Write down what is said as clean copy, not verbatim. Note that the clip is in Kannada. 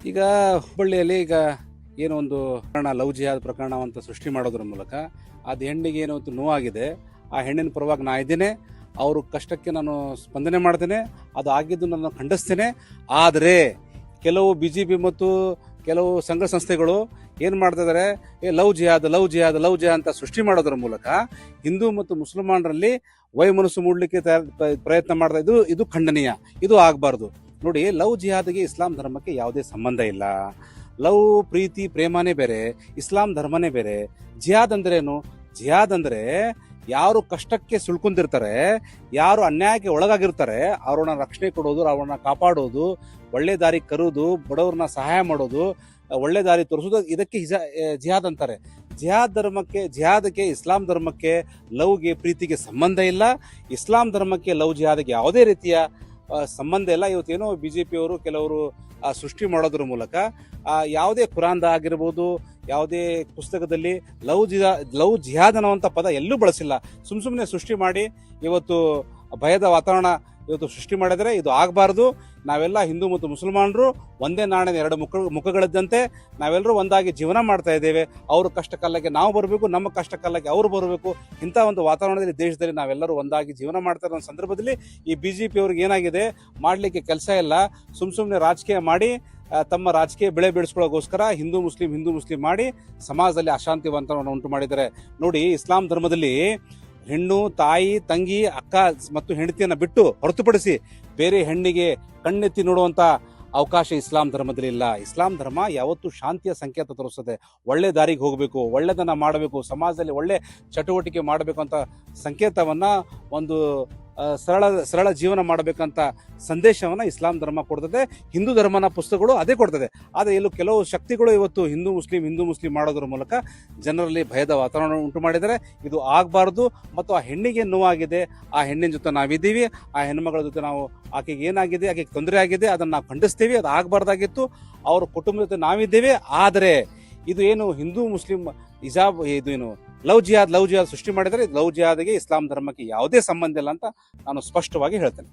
ಈಗ ಹುಬ್ಬಳ್ಳಿಯಲ್ಲಿ ಈಗ ಏನೋ ಒಂದು ಪ್ರಕರಣ, ಲವ್ ಜಿಹಾದ್ ಪ್ರಕರಣ ಅಂತ ಸೃಷ್ಟಿ ಮಾಡೋದ್ರ ಮೂಲಕ ಅದು ಹೆಣ್ಣಿಗೆ ಏನೋ ಒಂದು ನೋವಾಗಿದೆ. ಆ ಹೆಣ್ಣಿನ ಪರವಾಗಿ ನಾ ಇದ್ದೇನೆ, ಅವ್ರ ಕಷ್ಟಕ್ಕೆ ನಾನು ಸ್ಪಂದನೆ ಮಾಡ್ತೇನೆ, ಅದು ಆಗಿದ್ದು ನಾನು ಖಂಡಿಸ್ತೇನೆ. ಆದರೆ ಕೆಲವು BJP ಮತ್ತು ಕೆಲವು ಸಂಘ ಸಂಸ್ಥೆಗಳು ಏನು ಮಾಡ್ತಾ ಇದ್ದಾರೆ, ಲವ್ ಜಿಹಾದ್ ಅಂತ ಸೃಷ್ಟಿ ಮಾಡೋದ್ರ ಮೂಲಕ ಹಿಂದೂ ಮತ್ತು ಮುಸಲ್ಮಾನರಲ್ಲಿ ವೈಮನಸ್ಸು ಮೂಡಲಿಕ್ಕೆ ಪ್ರಯತ್ನ ಮಾಡ್ತಾ ಇದು ಖಂಡನೀಯ. ಇದು ಆಗಬಾರ್ದು. ನೋಡಿ, ಲವ್ ಜಿಹಾದ್ಗೆ ಇಸ್ಲಾಂ ಧರ್ಮಕ್ಕೆ ಯಾವುದೇ ಸಂಬಂಧ ಇಲ್ಲ. ಲವ್ ಪ್ರೀತಿ ಪ್ರೇಮನೇ ಬೇರೆ, ಇಸ್ಲಾಂ ಧರ್ಮನೇ ಬೇರೆ. ಜಿಹಾದ್ ಅಂದ್ರೆ ಏನು? ಜಿಹಾದ್ ಅಂದ್ರೆ ಯಾರು ಕಷ್ಟಕ್ಕೆ ಸುಳ್ಕೊಂಡಿರ್ತಾರೆ, ಯಾರು ಅನ್ಯಾಯಕ್ಕೆ ಒಳಗಾಗಿರ್ತಾರೆ, ಅವ್ರನ್ನ ರಕ್ಷಣೆ ಕೊಡೋದು, ಅವ್ರನ್ನ ಕಾಪಾಡೋದು, ಒಳ್ಳೆ ದಾರಿ ಕರೋದು, ಬಡವ್ರನ್ನ ಸಹಾಯ ಮಾಡೋದು, ಒಳ್ಳೆ ದಾರಿ ತೋರಿಸೋದು, ಇದಕ್ಕೆ ಜಿಹಾದ್ ಅಂತಾರೆ. ಜಿಹಾದಕ್ಕೆ ಇಸ್ಲಾಂ ಧರ್ಮಕ್ಕೆ ಲವ್ಗೆ ಪ್ರೀತಿಗೆ ಸಂಬಂಧ ಇಲ್ಲ. ಇಸ್ಲಾಂ ಧರ್ಮಕ್ಕೆ ಲವ್ ಜಿಹಾದ್ಗೆ ಯಾವುದೇ ರೀತಿಯ ಸಂಬಂಧ ಇಲ್ಲ. ಇವತ್ತೇನೋ BJP ಅವರು ಕೆಲವರು ಸೃಷ್ಟಿ ಮಾಡೋದ್ರ ಮೂಲಕ ಯಾವುದೇ ಕುರಾನ್ದ ಆಗಿರ್ಬೋದು, ಯಾವುದೇ ಪುಸ್ತಕದಲ್ಲಿ ಲವ್ ಜಿಹಾದ್ ಅನ್ನುವಂಥ ಪದ ಎಲ್ಲೂ ಬಳಸಿಲ್ಲ. ಸುಮ್ಮನೆ ಸೃಷ್ಟಿ ಮಾಡಿ ಇವತ್ತು ಭಯದ ವಾತಾವರಣ ಇವತ್ತು ಸೃಷ್ಟಿ ಮಾಡಿದರೆ ಇದು ಆಗಬಾರ್ದು. ನಾವೆಲ್ಲ ಹಿಂದೂ ಮತ್ತು ಮುಸಲ್ಮಾನರು ಒಂದೇ ನಾಣ್ಯದ ಎರಡು ಮುಖಗಳಿದ್ದಂತೆ ನಾವೆಲ್ಲರೂ ಒಂದಾಗಿ ಜೀವನ ಮಾಡ್ತಾ ಇದ್ದೇವೆ. ಅವ್ರ ಕಷ್ಟ ಕಾಲಕ್ಕೆ ನಾವು ಬರಬೇಕು, ನಮ್ಮ ಕಷ್ಟ ಕಾಲಕ್ಕೆ ಅವರು ಬರಬೇಕು. ಇಂಥ ಒಂದು ವಾತಾವರಣದಲ್ಲಿ ದೇಶದಲ್ಲಿ ನಾವೆಲ್ಲರೂ ಒಂದಾಗಿ ಜೀವನ ಮಾಡ್ತಾ ಇರೋ ಸಂದರ್ಭದಲ್ಲಿ ಈ BJP ಅವ್ರಿಗೆ ಏನಾಗಿದೆ, ಮಾಡಲಿಕ್ಕೆ ಕೆಲಸ ಇಲ್ಲ. ಸುಮ್ಮನೆ ರಾಜಕೀಯ ಮಾಡಿ ತಮ್ಮ ರಾಜಕೀಯ ಬೆಳೆ ಬೆಳೆಸ್ಕೊಳ್ಳೋಗೋಸ್ಕರ ಹಿಂದೂ ಮುಸ್ಲಿಂ ಮಾಡಿ ಸಮಾಜದಲ್ಲಿ ಅಶಾಂತಿ ವಾತಾವರಣ ಉಂಟು ಮಾಡಿದ್ದಾರೆ. ನೋಡಿ, ಇಸ್ಲಾಂ ಧರ್ಮದಲ್ಲಿ ಹೆಣ್ಣು, ತಾಯಿ, ತಂಗಿ, ಅಕ್ಕ ಮತ್ತು ಹೆಂಡತಿಯನ್ನು ಬಿಟ್ಟು ಹೊರತುಪಡಿಸಿ ಬೇರೆ ಹೆಣ್ಣಿಗೆ ಕಣ್ಣೆತ್ತಿ ನೋಡುವಂಥ ಅವಕಾಶ ಇಸ್ಲಾಂ ಧರ್ಮದಲ್ಲಿ ಇಲ್ಲ. ಇಸ್ಲಾಂ ಧರ್ಮ ಯಾವತ್ತೂ ಶಾಂತಿಯ ಸಂಕೇತ ತೋರಿಸ್ತದೆ. ಒಳ್ಳೆ ದಾರಿಗೆ ಹೋಗಬೇಕು, ಒಳ್ಳೆದನ್ನು ಮಾಡಬೇಕು, ಸಮಾಜದಲ್ಲಿ ಒಳ್ಳೆ ಚಟುವಟಿಕೆ ಮಾಡಬೇಕು ಅಂತ ಸಂಕೇತವನ್ನು, ಒಂದು ಸರಳ ಜೀವನ ಮಾಡಬೇಕಂತ ಸಂದೇಶವನ್ನು ಇಸ್ಲಾಂ ಧರ್ಮ ಕೊಡ್ತದೆ. ಹಿಂದೂ ಧರ್ಮನ ಪುಸ್ತಕಗಳು ಅದೇ ಕೊಡ್ತದೆ. ಆದರೆ ಇಲ್ಲೂ ಕೆಲವು ಶಕ್ತಿಗಳು ಇವತ್ತು ಹಿಂದೂ ಮುಸ್ಲಿಂ ಮಾಡೋದ್ರ ಮೂಲಕ ಜನರಲ್ಲಿ ಭಯದ ವಾತಾವರಣ ಉಂಟು ಮಾಡಿದರೆ ಇದು ಆಗಬಾರ್ದು. ಮತ್ತು ಆ ಹೆಣ್ಣಿಗೆ ನೋವಾಗಿದೆ, ಆ ಹೆಣ್ಣಿನ ಜೊತೆ ನಾವಿದ್ದೀವಿ, ಆ ಹೆಣ್ಮಗಳ ಜೊತೆ ನಾವು ಆಕೆಗೆ ಏನಾಗಿದೆ, ಆಕೆಗೆ ತೊಂದರೆ ಆಗಿದೆ, ಅದನ್ನು ನಾವು ಖಂಡಿಸ್ತೀವಿ. ಅದು ಆಗಬಾರ್ದಾಗಿತ್ತು. ಅವ್ರ ಕುಟುಂಬದ ಜೊತೆ ನಾವಿದ್ದೇವೆ. ಆದರೆ ಇದು ಏನು ಹಿಂದೂ ಮುಸ್ಲಿಂ ಇದು ಏನು ಲವ್ ಜಿಹಾದ್ ಸೃಷ್ಟಿ ಮಾಡಿದರೆ ಲವ್ ಜಿಹಾದ್ಗೆ ಇಸ್ಲಾಂ ಧರ್ಮಕ್ಕೆ ಯಾವುದೇ ಸಂಬಂಧ ಇಲ್ಲ ಅಂತ ನಾನು ಸ್ಪಷ್ಟವಾಗಿ ಹೇಳ್ತೇನೆ.